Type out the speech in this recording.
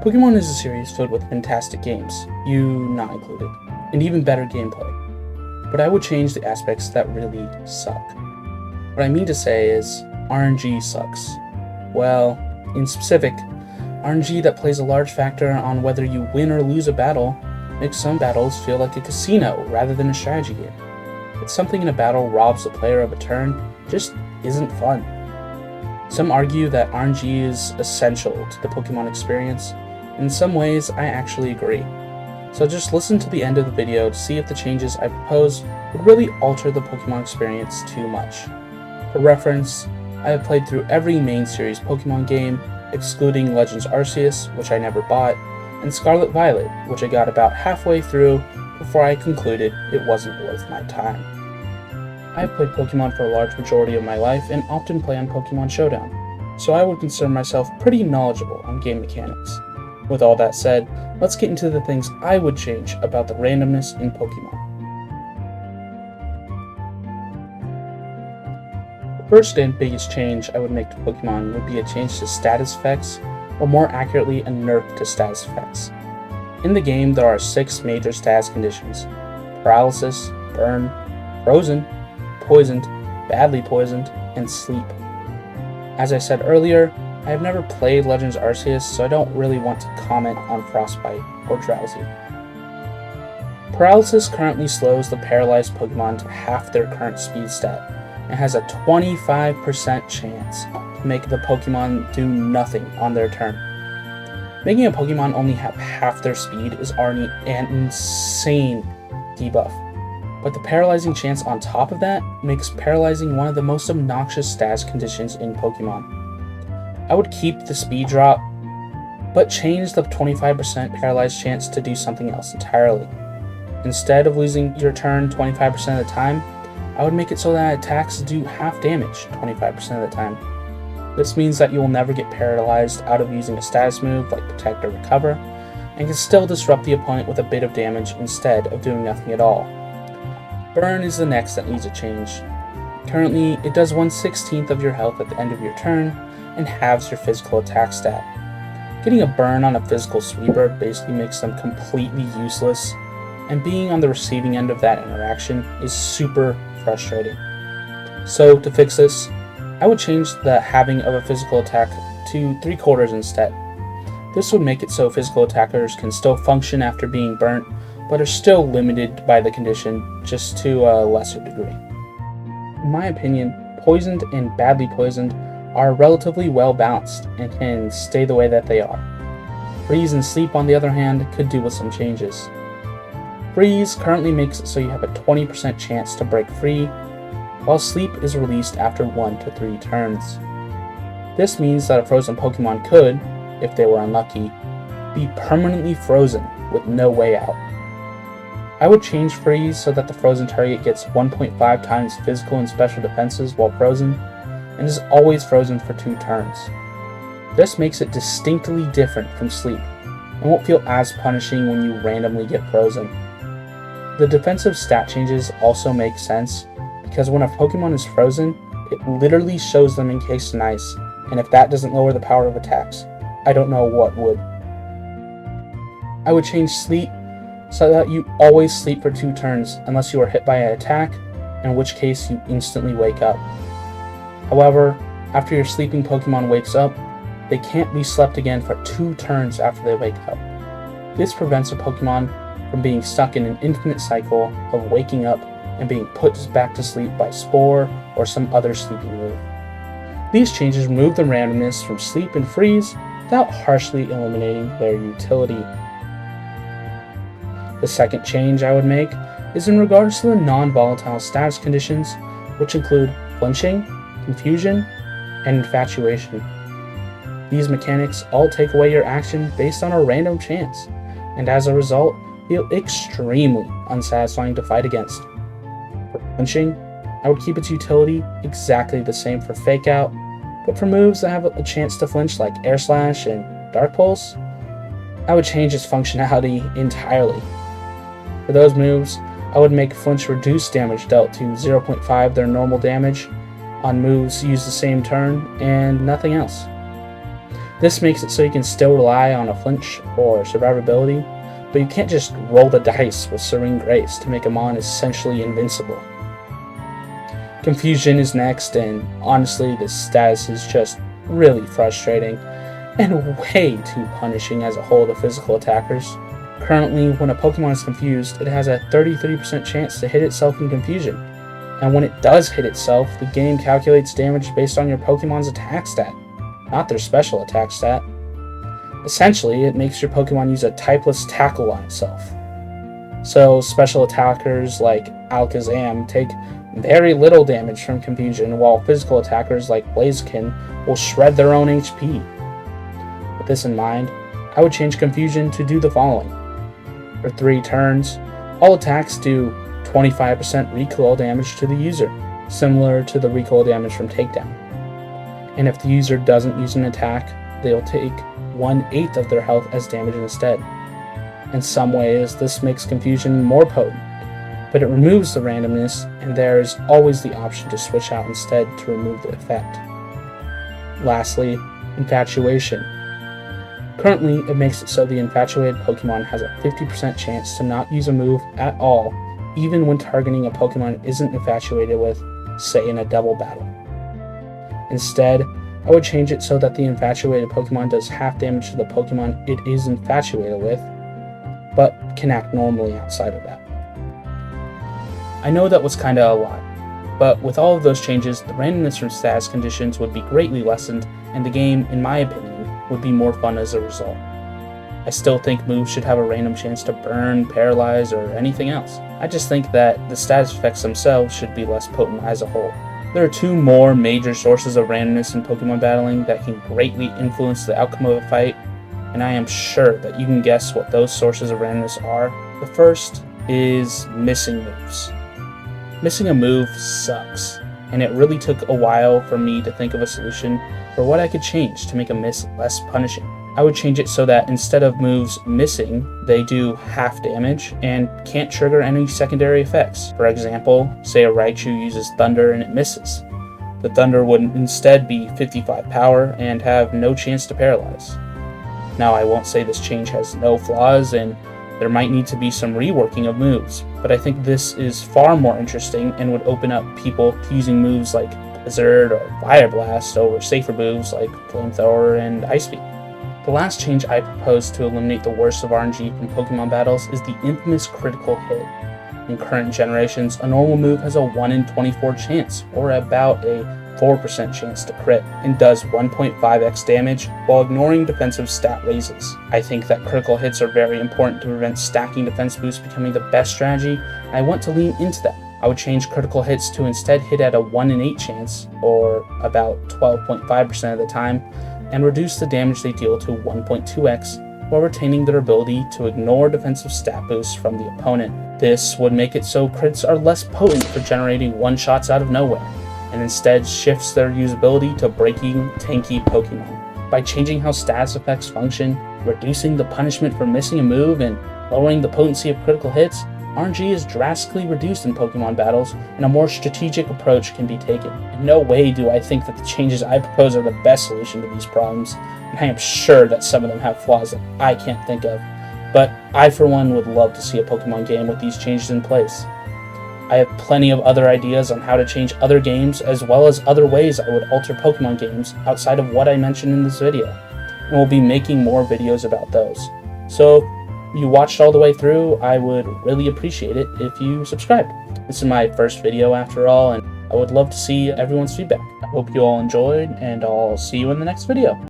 Pokemon is a series filled with fantastic games, you not included, and even better gameplay. But I would change the aspects that really suck. What I mean to say is, RNG sucks. Well, in specific, RNG that plays a large factor on whether you win or lose a battle makes some battles feel like a casino rather than a strategy game. If something in a battle robs the player of a turn, just isn't fun. Some argue that RNG is essential to the Pokemon experience. In some ways, I actually agree. So just listen to the end of the video to see if the changes I propose would really alter the Pokemon experience too much. For reference, I have played through every main series Pokemon game, excluding Legends Arceus, which I never bought, and Scarlet Violet, which I got about halfway through before I concluded it wasn't worth my time. I have played Pokemon for a large majority of my life and often play on Pokemon Showdown, so I would consider myself pretty knowledgeable on game mechanics. With all that said, let's get into the things I would change about the randomness in Pokemon. The first and biggest change I would make to Pokemon would be a change to status effects, or more accurately, a nerf to status effects. In the game, there are 6 major status conditions: paralysis, burn, frozen, poisoned, badly poisoned, and sleep. As I said earlier, I have never played Legends Arceus, so I don't really want to comment on Frostbite or Drowsy. Paralysis currently slows the paralyzed Pokemon to half their current speed stat, and has a 25% chance to make the Pokemon do nothing on their turn. Making a Pokemon only have half their speed is already an insane debuff, but the paralyzing chance on top of that makes paralyzing one of the most obnoxious status conditions in Pokemon. I would keep the speed drop, but change the 25% paralyzed chance to do something else entirely. Instead of losing your turn 25% of the time, I would make it so that attacks do half damage 25% of the time. This means that you will never get paralyzed out of using a status move like Protect or Recover, and can still disrupt the opponent with a bit of damage instead of doing nothing at all. Burn is the next that needs a change. Currently, it does 1/16 of your health at the end of your turn, and halves your physical attack stat. Getting a burn on a physical sweeper basically makes them completely useless, and being on the receiving end of that interaction is super frustrating. So to fix this, I would change the halving of a physical attack to 3/4 instead. This would make it so physical attackers can still function after being burnt, but are still limited by the condition, just to a lesser degree. In my opinion, poisoned and badly poisoned are relatively well balanced and can stay the way that they are. Freeze and sleep, on the other hand, could do with some changes. Freeze currently makes it so you have a 20% chance to break free, while sleep is released after 1 to 3 turns. This means that a frozen Pokemon could, if they were unlucky, be permanently frozen with no way out. I would change freeze so that the frozen target gets 1.5 times physical and special defenses while frozen, and is always frozen for 2 turns. This makes it distinctly different from sleep, and won't feel as punishing when you randomly get frozen. The defensive stat changes also make sense, because when a Pokemon is frozen, it literally shows them encased in ice, and if that doesn't lower the power of attacks, I don't know what would. I would change sleep so that you always sleep for 2 turns unless you are hit by an attack, in which case you instantly wake up. However, after your sleeping Pokemon wakes up, they can't be slept again for 2 turns after they wake up. This prevents a Pokemon from being stuck in an infinite cycle of waking up and being put back to sleep by Spore or some other sleeping move. These changes remove the randomness from sleep and freeze without harshly eliminating their utility. The second change I would make is in regards to the non-volatile status conditions, which include flinching, confusion, and infatuation. These mechanics all take away your action based on a random chance, and as a result, feel extremely unsatisfying to fight against. For flinching, I would keep its utility exactly the same for Fake Out, but for moves that have a chance to flinch like Air Slash and Dark Pulse, I would change its functionality entirely. For those moves, I would make flinch reduced damage dealt to 0.5 their normal damage on moves used the same turn, and nothing else. This makes it so you can still rely on a flinch or survivability, but you can't just roll the dice with Serene Grace to make a mon essentially invincible. Confusion is next, and honestly this status is just really frustrating and way too punishing as a whole to physical attackers. Currently, when a Pokemon is confused, it has a 33% chance to hit itself in confusion, and when it does hit itself, the game calculates damage based on your Pokemon's attack stat, not their special attack stat. Essentially, it makes your Pokemon use a typeless tackle on itself. So special attackers like Alakazam take very little damage from confusion, while physical attackers like Blaziken will shred their own HP. With this in mind, I would change confusion to do the following. For 3 turns, all attacks do 25% recoil damage to the user, similar to the recoil damage from Takedown. And if the user doesn't use an attack, they'll take 1/8 of their health as damage instead. In some ways, this makes confusion more potent, but it removes the randomness, and there is always the option to switch out instead to remove the effect. Lastly, infatuation. Currently, it makes it so the infatuated Pokemon has a 50% chance to not use a move at all, even when targeting a Pokemon isn't infatuated with, say in a double battle. Instead, I would change it so that the infatuated Pokemon does half damage to the Pokemon it is infatuated with, but can act normally outside of that. I know that was kinda a lot, but with all of those changes, the randomness from status conditions would be greatly lessened, and the game, in my opinion, would be more fun as a result. I still think moves should have a random chance to burn, paralyze, or anything else. I just think that the status effects themselves should be less potent as a whole. There are 2 more major sources of randomness in Pokemon battling that can greatly influence the outcome of a fight, and I am sure that you can guess what those sources of randomness are. The first is missing moves. Missing a move sucks, and it really took a while for me to think of a solution for what I could change to make a miss less punishing. I would change it so that instead of moves missing, they do half damage and can't trigger any secondary effects. For example, say a Raichu uses Thunder and it misses. The Thunder would instead be 55 power and have no chance to paralyze. Now, I won't say this change has no flaws, and there might need to be some reworking of moves, but I think this is far more interesting and would open up people to using moves like Blizzard or Fire Blast over safer moves like Flamethrower and Ice Beam. The last change I propose to eliminate the worst of RNG from Pokemon battles is the infamous critical hit. In current generations, a normal move has a 1 in 24 chance, or about a 4% chance to crit, and does 1.5x damage while ignoring defensive stat raises. I think that critical hits are very important to prevent stacking defense boosts becoming the best strategy, and I want to lean into that. I would change critical hits to instead hit at a 1 in 8 chance, or about 12.5% of the time, and reduce the damage they deal to 1.2x while retaining their ability to ignore defensive stat boosts from the opponent. This would make it so crits are less potent for generating one-shots out of nowhere, and instead shifts their usability to breaking tanky Pokemon. By changing how status effects function, reducing the punishment for missing a move, and lowering the potency of critical hits, RNG is drastically reduced in Pokemon battles, and a more strategic approach can be taken. In no way do I think that the changes I propose are the best solution to these problems, and I am sure that some of them have flaws that I can't think of, but I for one would love to see a Pokemon game with these changes in place. I have plenty of other ideas on how to change other games, as well as other ways I would alter Pokemon games outside of what I mentioned in this video, and we'll be making more videos about those. So if you watched all the way through, I would really appreciate it if you subscribed. This is my first video after all, and I would love to see everyone's feedback. I hope you all enjoyed, and I'll see you in the next video.